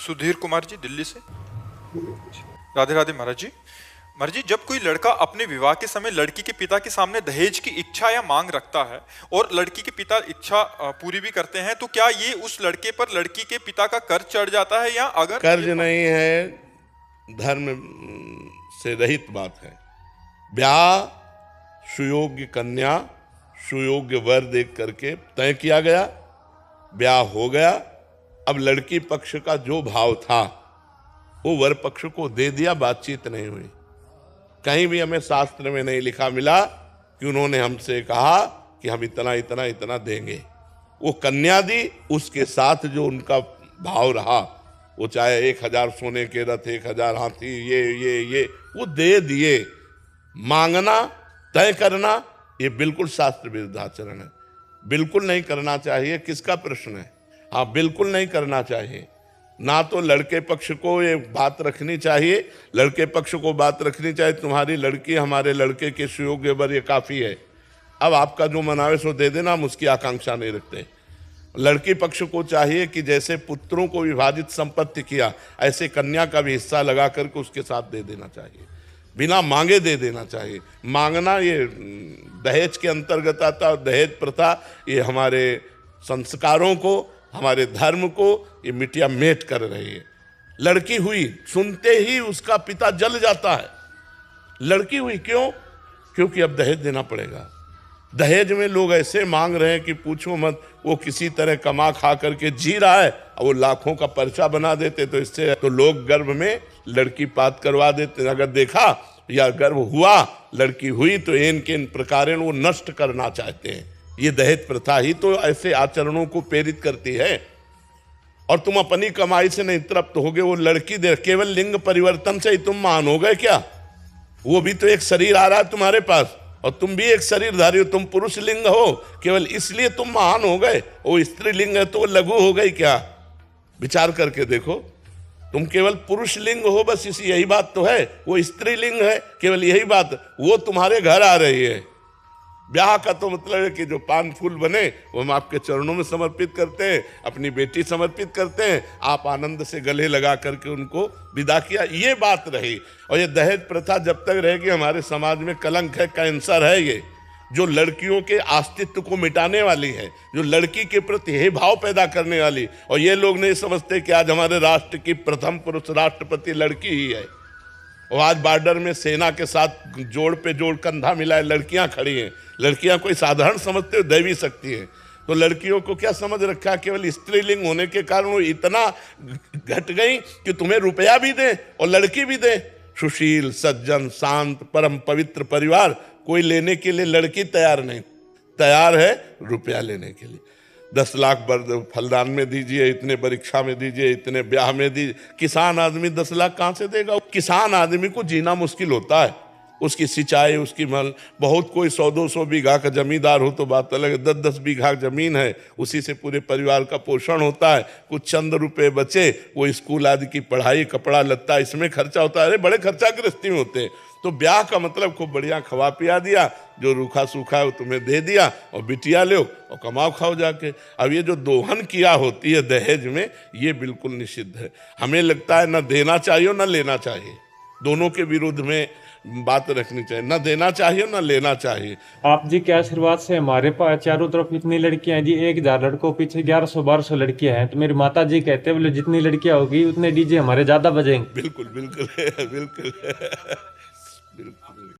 सुधीर कुमार जी, दिल्ली से। राधे राधे महाराज जी। महाराज जी, जब कोई लड़का अपने विवाह के समय लड़की के पिता के सामने दहेज की इच्छा या मांग रखता है और लड़की के पिता इच्छा पूरी भी करते हैं, तो क्या ये उस लड़के पर लड़की के पिता का कर्ज चढ़ जाता है? या अगर कर्ज नहीं है, धर्म से रहित बात है। ब्याह सुयोग्य कन्या, सुयोग्य वर देख करके तय किया गया, ब्याह हो गया। अब लड़की पक्ष का जो भाव था वो वर पक्ष को दे दिया, बातचीत नहीं हुई। कहीं भी हमें शास्त्र में नहीं लिखा मिला कि उन्होंने हमसे कहा कि हम इतना इतना इतना देंगे। वो कन्या दी, उसके साथ जो उनका भाव रहा, वो चाहे 1000 सोने के रथ, 1000 हाथी, ये वो दे दिए। मांगना, तय करना, ये बिल्कुल शास्त्र विरुद्ध आचरण है, बिल्कुल नहीं करना चाहिए। किसका प्रश्न है? हाँ, बिल्कुल नहीं करना चाहिए। ना तो लड़के पक्ष को ये बात रखनी चाहिए, लड़के पक्ष को बात रखनी चाहिए तुम्हारी लड़की हमारे लड़के के सुयोग्य वर, ये काफ़ी है, अब आपका जो मनावे सो दे देना, हम उसकी आकांक्षा नहीं रखते। लड़की पक्ष को चाहिए कि जैसे पुत्रों को विभाजित संपत्ति किया, ऐसे कन्या का भी हिस्सा लगा करके उसके साथ दे देना चाहिए, बिना मांगे दे देना चाहिए। मांगना ये दहेज के अंतर्गत आता। दहेज प्रथा ये हमारे संस्कारों को, हमारे धर्म को ये मिटिया मेट कर रही है। लड़की हुई, सुनते ही उसका पिता जल जाता है। लड़की हुई क्यों? क्योंकि अब दहेज देना पड़ेगा। दहेज में लोग ऐसे मांग रहे हैं कि पूछो मत। वो किसी तरह कमा खा करके जी रहा है, और वो लाखों का पर्चा बना देते, तो इससे तो लोग गर्भ में लड़की पात करवा देते। अगर देखा या गर्भ हुआ, लड़की हुई, तो इन प्रकार वो नष्ट करना चाहते हैं। ये दहेज प्रथा ही तो ऐसे आचरणों को प्रेरित करती है। और तुम अपनी कमाई से नहीं तृप्त होगे, वो लड़की दे, केवल लिंग परिवर्तन से ही तुम महान हो गए क्या? वो भी तो एक शरीर आ रहा है तुम्हारे पास, और तुम भी एक शरीरधारी हो। तुम पुरुष लिंग हो, केवल इसलिए तुम महान हो गए। वो स्त्री लिंग है तो वो लघु हो गई क्या? विचार करके देखो, तुम केवल पुरुष लिंग हो, बस इसी यही बात तो है। वो स्त्री लिंग है, केवल यही बात, वो तुम्हारे घर आ रही है। ब्याह का तो मतलब है कि जो पान फूल बने वो हम आपके चरणों में समर्पित करते हैं, अपनी बेटी समर्पित करते हैं, आप आनंद से गले लगा करके उनको विदा किया, ये बात रही। और ये दहेज प्रथा जब तक रहेगी हमारे समाज में कलंक है, कैंसर है ये, जो लड़कियों के अस्तित्व को मिटाने वाली है, जो लड़की के प्रति हे भाव पैदा करने वाली। और ये लोग नहीं समझते कि आज हमारे राष्ट्र की प्रथम पुरुष राष्ट्रपति लड़की ही है। और आज बॉर्डर में सेना के साथ जोड़ पे जोड़ कंधा मिलाए लड़कियां खड़ी हैं। लड़कियां कोई साधारण समझते हो, दैवी शक्ति है। तो लड़कियों को क्या समझ रखा? केवल स्त्रीलिंग होने के कारण वो इतना घट गई कि तुम्हें रुपया भी दे और लड़की भी दे। सुशील, सज्जन, शांत, परम पवित्र परिवार, कोई लेने के लिए लड़की तैयार नहीं, तैयार है रुपया लेने के लिए। 10 लाख फलदान में दीजिए, इतने परीक्षा में दीजिए, इतने ब्याह में दीजिए। किसान आदमी 10 लाख कहाँ से देगा? किसान आदमी को जीना मुश्किल होता है, उसकी सिंचाई, उसकी मल, बहुत कोई 100-200 बीघा का जमींदार हो तो बात अलग है। 10-10 बीघा जमीन है, उसी से पूरे परिवार का पोषण होता है। कुछ चंद रुपए बचे, वो स्कूल आदि की पढ़ाई, कपड़ा लत्ता, इसमें खर्चा होता है। अरे बड़े खर्चा गृहस्थी में होते हैं। तो ब्याह का मतलब खूब बढ़िया खवा पिया दिया, जो रूखा सूखा है वो तुम्हें दे दिया, और बिटिया लो और कमाओ खाओ जाके। अब ये जो दोहन किया होती है दहेज में, ये बिल्कुल निषिद्ध है। हमें लगता है न देना चाहिए न लेना चाहिए, दोनों के विरुद्ध में बात रखनी चाहिए। न देना चाहिए न लेना चाहिए। आप जी के आशीर्वाद से हमारे पास चारों तरफ इतनी लड़कियां हैं जी, 1000 लड़कों पीछे 1100-1200 लड़कियां हैं। तो मेरी माता जी कहते हैं बोले जितनी लड़कियां होगी उतने डीजे हमारे ज्यादा बजेंगे। बिल्कुल बिल्कुल बिल्कुल बिल्कुल।